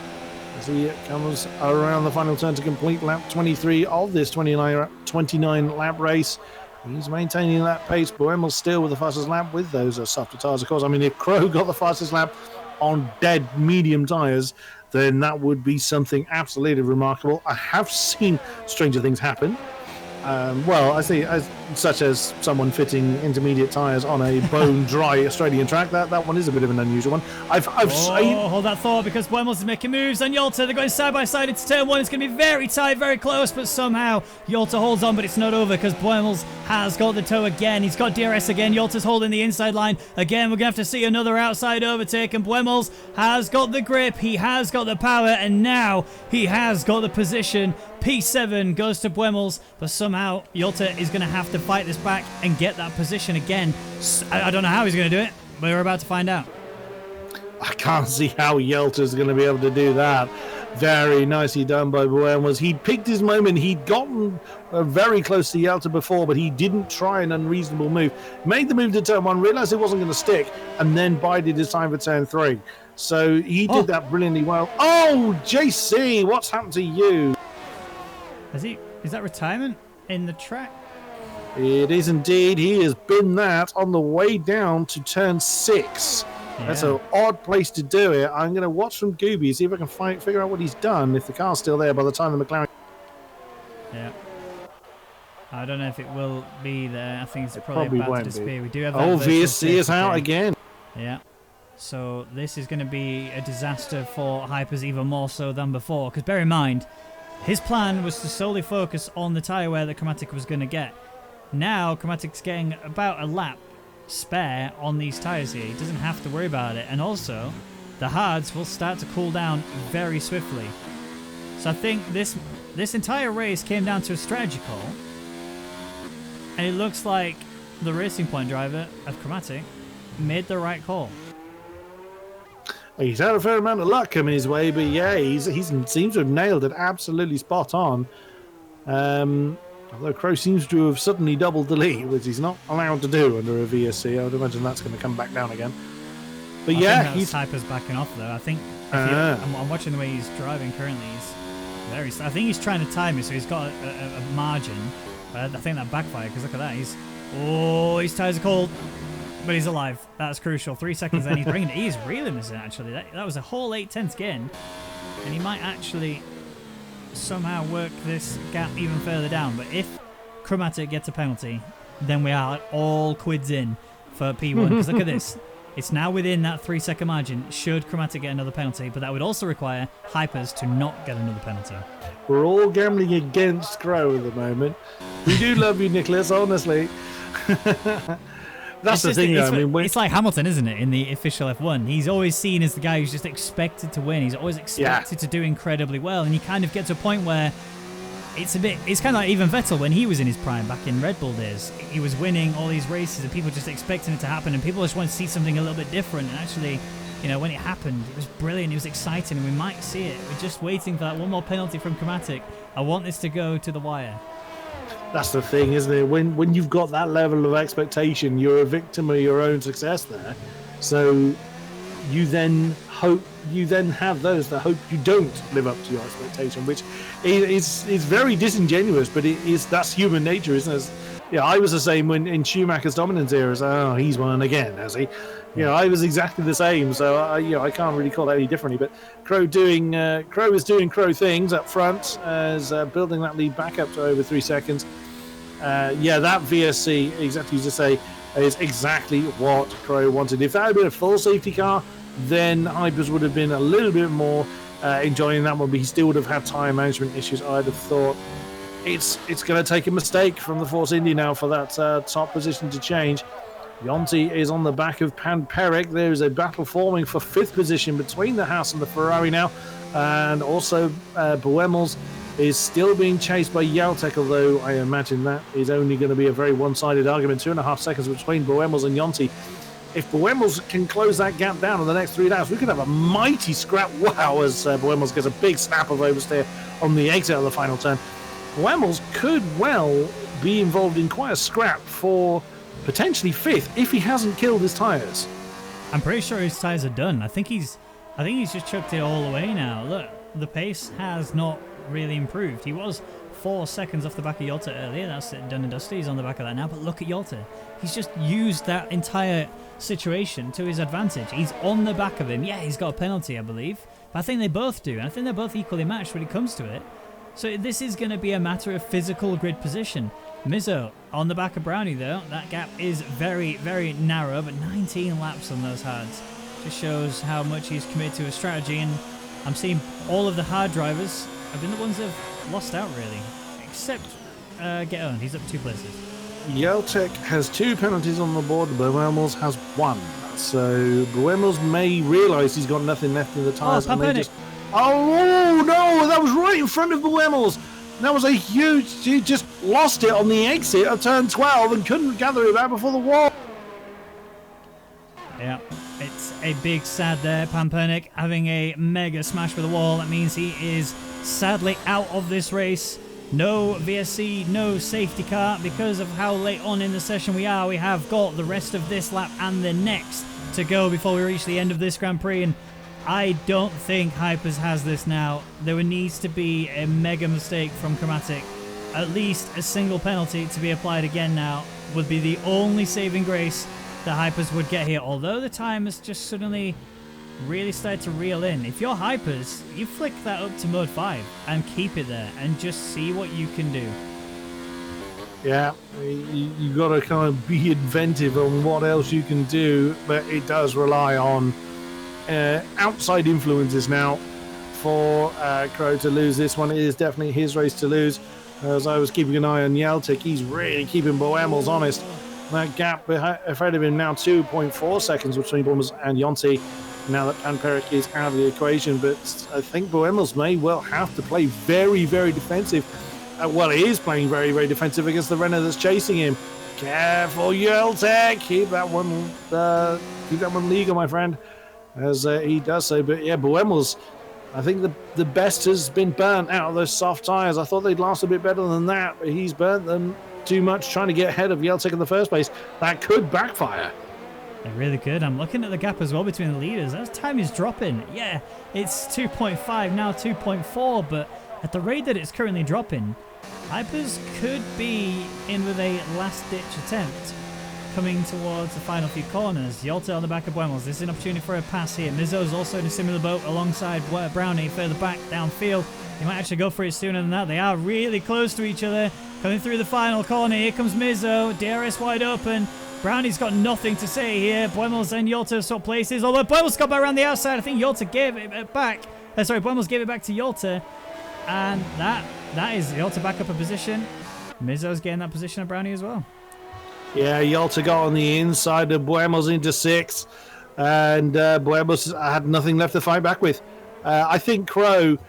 as he comes around the final turn to complete lap 23 of this 29 lap race. He's maintaining that pace. Boemel's still with the fastest lap with those softer tyres, of course. I mean, if Crow got the fastest lap on dead medium tyres, then that would be something absolutely remarkable. I have seen stranger things happen. Well, I see, such as someone fitting intermediate tyres on a bone-dry Australian track. That one is a bit of an unusual one. Hold that thought, because Boemels is making moves, and Yalta, they're going side by side into turn one. It's going to be very tight, very close, but somehow Yalta holds on, but it's not over because Boemels has got the toe again. He's got DRS again. Yalta's holding the inside line. Again, we're going to have to see another outside overtake, and Boemels has got the grip, he has got the power, and now he has got the position. P7 goes to Boemels, but somehow Yalta is going to have to fight this back and get that position again. I don't know how he's going to do it, but we're about to find out. I can't see how Yalta's going to be able to do that. Very nicely done by Boemels. He'd picked his moment. He'd gotten very close to Yalta before, but he didn't try an unreasonable move. Made the move to turn one, realised it wasn't going to stick, and then bided his time for turn three. So he did that brilliantly well. Oh, JC, what's happened to you? Is that retirement in the track? It is indeed. He has been that on the way down to turn 6. Yeah. That's an odd place to do it. I'm going to watch from Gooby, see if I can figure out what he's done, if the car's still there by the time the McLaren... Yeah. I don't know if it will be there. I think it's probably about to disappear. We do have that. Oh, VSC is out again. Yeah. So this is going to be a disaster for Hypers even more so than before, because bear in mind, his plan was to solely focus on the tyre wear that Chromatic was going to get. Now, Chromatic's getting about a lap spare on these tyres here. He doesn't have to worry about it. And also, the hards will start to cool down very swiftly. So I think this entire race came down to a strategy call. And it looks like the Racing Point driver of Chromatic made the right call. He's had a fair amount of luck coming his way, but yeah, he seems to have nailed it absolutely spot on. Although Crow seems to have suddenly doubled the lead, which he's not allowed to do under a VSC. I would imagine that's going to come back down again. But I think he's Hyper's backing off though. I think I'm watching the way he's driving currently. I think he's trying to time it, so he's got a margin. But I think that backfired because look at that. His tyres are cold. But he's alive. That's crucial. 3 seconds then. He's reeling this in, actually. That was a whole 8/10 gain. And he might actually somehow work this gap even further down. But if Chromatic gets a penalty, then we are all quids in for P1. Because look at this. It's now within that 3 second margin should Chromatic get another penalty. But that would also require Hypers to not get another penalty. We're all gambling against Crow at the moment. We do love you, Nicholas, honestly. That's the thing, though. It's like Hamilton, isn't it, in the official F1? He's always seen as the guy who's just expected to win. He's always expected to do incredibly well. And you kind of get to a point where it's kind of like even Vettel when he was in his prime back in Red Bull days. He was winning all these races and people just expecting it to happen. And people just want to see something a little bit different. And actually, when it happened, it was brilliant. It was exciting. And we might see it. We're just waiting for that one more penalty from Chromatic. I want this to go to the wire. That's the thing, isn't it? When you've got that level of expectation, you're a victim of your own success there. So you then have those that hope you don't live up to your expectation, which is very disingenuous, but that's human nature, isn't it? Yeah, I was the same when in Schumacher's dominance era. Oh, he's won again, has he? I was exactly the same, so I can't really call that any differently. But Crow is doing Crow things up front as building that lead back up to over 3 seconds. That VSC, exactly as you say, is exactly what Crow wanted. If that had been a full safety car, then Hypers would have been a little bit more enjoying that one, but he still would have had tyre management issues, I'd have thought. It's going to take a mistake from the Force Indy now for that top position to change. Yonti is on the back of Pan Perek. There is a battle forming for 5th position between the Haas and the Ferrari now. And also Boemels is still being chased by Yaltek, although I imagine that is only going to be a very one-sided argument. 2.5 seconds between Boemels and Yonti. If Boemels can close that gap down in the next 3 laps, we could have a mighty scrap. Wow, as Boemels gets a big snap of oversteer on the exit of the final turn. Boemels could well be involved in quite a scrap for potentially 5th if he hasn't killed his tyres. I'm pretty sure his tyres are done. I think he's just chucked it all away now. Look, the pace has not really improved. He was 4 seconds off the back of Yolta earlier. That's it, done and dusty. He's on the back of that now. But look at Yolta. He's just used that entire situation to his advantage. He's on the back of him. Yeah, he's got a penalty, I believe. But I think they both do. And I think they're both equally matched when it comes to it. So this is going to be a matter of physical grid position. Mizzo on the back of Brownie, though. That gap is very, very narrow. But 19 laps on those hards. Just shows how much he's committed to a strategy. And I'm seeing all of the hard drivers have been the ones that have lost out, really. Except Get Owned. He's up 2 places. Yeltek has 2 penalties on the board. Buemels has 1. So Buemels may realise he's got nothing left in the tyres. Oh no! That was right in front of Buemels. That was a huge... He just lost it on the exit of turn 12 and couldn't gather it back before the wall. Yeah, it's a big sad there. Pampernick having a mega smash with the wall. That means he is sadly out of this race. No VSC, no safety car. Because of how late on in the session we are, we have got the rest of this lap and the next to go before we reach the end of this Grand Prix. And I don't think Hypers has this now. There needs to be a mega mistake from Chromatic. At least a single penalty to be applied again now would be the only saving grace that Hypers would get here. Although the time has just suddenly really started to reel in. If you're Hypers, you flick that up to mode 5 and keep it there and just see what you can do. Yeah, you got to kind of be inventive on what else you can do, but it does rely on outside influences now for Crow to lose this one. It is definitely his race to lose. As I was keeping an eye on Yeltek, he's really keeping Buemels honest. That gap ahead of him now 2.4 seconds between Buemels and Yonti. Now that Pampernick is out of the equation, but I think Buemels may well have to play very, very defensive. Well, he is playing very, very defensive against the runner that's chasing him. Careful, Yeltek! Keep that one legal, my friend, as he does so. But yeah, Buemels, I think the best has been burnt out of those soft tyres. I thought they'd last a bit better than that, but he's burnt them too much trying to get ahead of Yeltek in the first place. That could backfire. It really could. I'm looking at the gap as well between the leaders. That time is dropping. Yeah, it's 2.5, now 2.4, but at the rate that it's currently dropping, Hypers could be in with a last-ditch attempt coming towards the final few corners. Yolta on the back of Buemels. This is an opportunity for a pass here. Mizzo's also in a similar boat alongside Brownie further back downfield. He might actually go for it sooner than that. They are really close to each other. Coming through the final corner. Here comes Mizzo. DRS wide open. Brownie's got nothing to say here. Buemels and Yolta swap places. Although Buemels got back around the outside. I think Yolta gave it back. Buemels gave it back to Yolta. And that is Yolta back up a position. Mizzo's getting that position of Brownie as well. Yeah, Yolta got on the inside of Buemels into 6. And Buemels had nothing left to fight back with. I think Crow's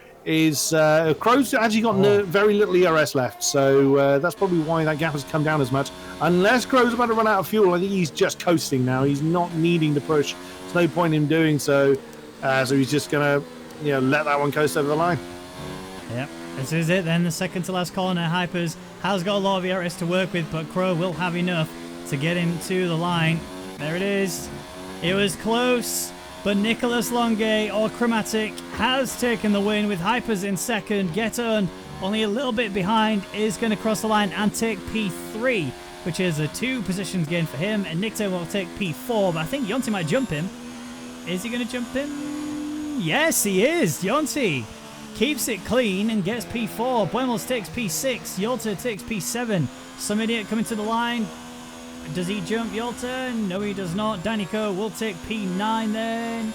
actually got very little ERS left, so that's probably why that gap has come down as much. Unless Crow's about to run out of fuel, I think he's just coasting now. He's not needing to push. There's no point in doing so. So he's just going to let that one coast over the line. Yep, this is it then. The second to last corner. Hypers has got a lot of ERS to work with, but Crow will have enough to get him to the line. There it is. It was close. But Nicholas Longue or Chromatic has taken the win with Hypers in second. Get Owned only a little bit behind, is going to cross the line and take P3, which is a 2 positions gain for him. And Nicto will take P4, but I think Yonti might jump him. Is he going to jump him? Yes, he is. Yonti keeps it clean and gets P4. Buemels takes P6. Yolta takes P7. Some idiot coming to the line. Does he jump Yolta? No, he does not. Danico will take P9 then.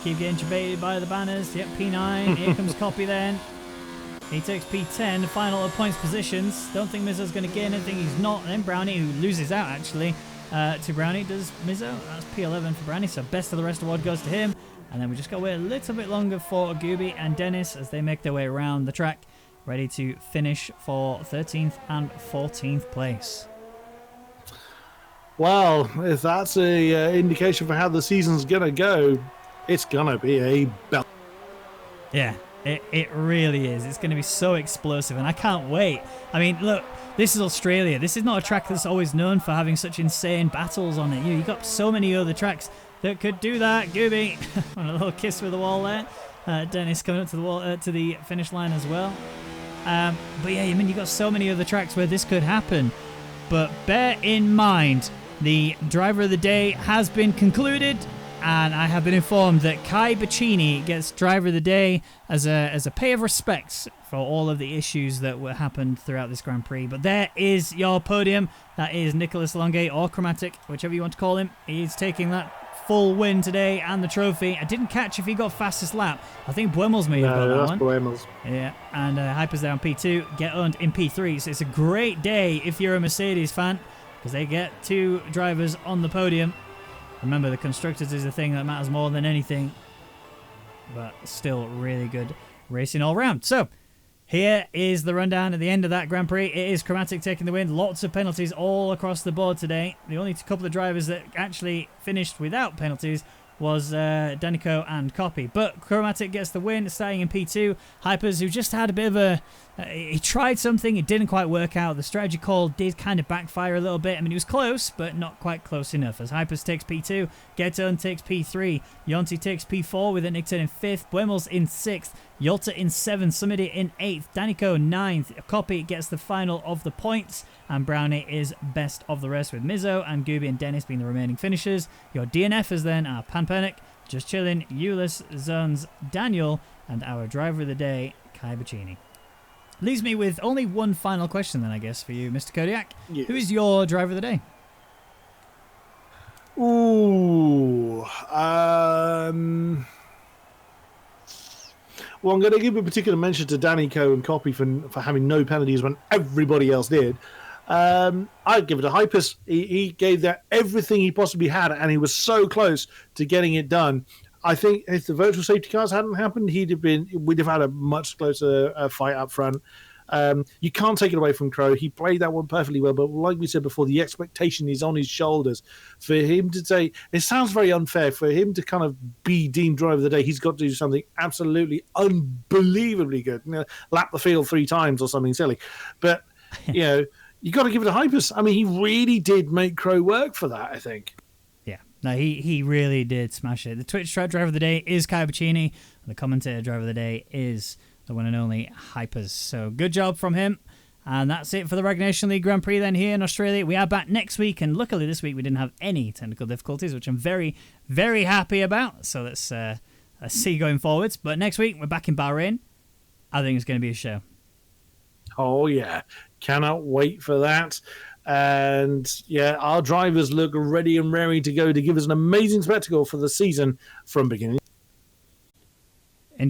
Keep getting debated by the banners. Yep, P9. Here comes Copy then. He takes P10. The final of points positions. Don't think Mizzo's going to gain anything. He's not. And then Brownie, who loses out actually to Brownie, does Mizzo. That's P11 for Brownie. So best of the rest award goes to him. And then we just got to wait a little bit longer for Gooby and Dennis as they make their way around the track, ready to finish for 13th and 14th place. Well, if that's a indication for how the season's going to go, it's going to be a belt. Yeah, It really is. It's going to be so explosive, and I can't wait. I mean, look, this is Australia. This is not a track that's always known for having such insane battles on it. You got so many other tracks that could do that. Gooby on a little kiss with the wall there. Dennis coming up to the wall to the finish line as well. But yeah, I mean, you got so many other tracks where this could happen. But bear in mind, the driver of the day has been concluded, and I have been informed that Kai Bacchini gets driver of the day as a pay of respects for all of the issues that were happened throughout this Grand Prix. But there is your podium. That is Nicholas Longe, or Chromatic, whichever you want to call him. He's taking that full win today and the trophy. I didn't catch if he got fastest lap. I think Buemels may have got that one. Buemels. Yeah, and Hyper's there on P2, get owned in P3. So it's a great day if you're a Mercedes fan, because they get 2 drivers on the podium. Remember, the constructors is the thing that matters more than anything, but still really good racing all round. So here is the rundown at the end of that Grand Prix. It is Chromatic taking the win. Lots of penalties all across the board today. The only couple of drivers that actually finished without penalties was Danico and Copy. But Chromatic gets the win, starting in P2. Hypers, who just had a bit of a... he tried something, it didn't quite work out. The strategy call did kind of backfire a little bit. I mean, he was close, but not quite close enough. As Hypers takes P2, Geton takes P3, Yonti takes P4 with a Nick turn in 5th, Buemels in 6th, Yolta in 7th, Sumidi in 8th, Danico 9th. Copy gets the final of the points, and Brownie is best of the rest, with Mizzo and Gooby and Dennis being the remaining finishers. Your DNFs then are Panpenic, Just Chillin', Eulis, Zones, Daniel, and our driver of the day, Kai Bacchini. Leaves me with only one final question then, I guess, for you, Mr. Kodiak. Yes. Who is your driver of the day? Ooh. Well, I'm going to give a particular mention to Danico and Copy for having no penalties when everybody else did. I'd give it a Hypers. He gave that everything he possibly had, and he was so close to getting it done. I think if the virtual safety cars hadn't happened, we'd have had a much closer fight up front. You can't take it away from Crow. He played that one perfectly well, but like we said before, the expectation is on his shoulders. For him to say, it sounds very unfair, for him to kind of be deemed driver of the day, he's got to do something absolutely unbelievably good. Lap the field 3 times or something silly. But, you got to give it a Hypers. I mean, he really did make Crow work for that, I think. Yeah, no, he really did smash it. The Twitch driver of the day is Kai Bacchini. The commentator driver of the day is the one and only Hypers. So good job from him. And that's it for the Rwagnation League Grand Prix then here in Australia. We are back next week, and luckily this week we didn't have any technical difficulties, which I'm very, very happy about. So let's see going forwards. But next week we're back in Bahrain. I think it's going to be a show. Oh, yeah. Cannot wait for that. And, yeah, our drivers look ready and raring to go to give us an amazing spectacle for the season from beginning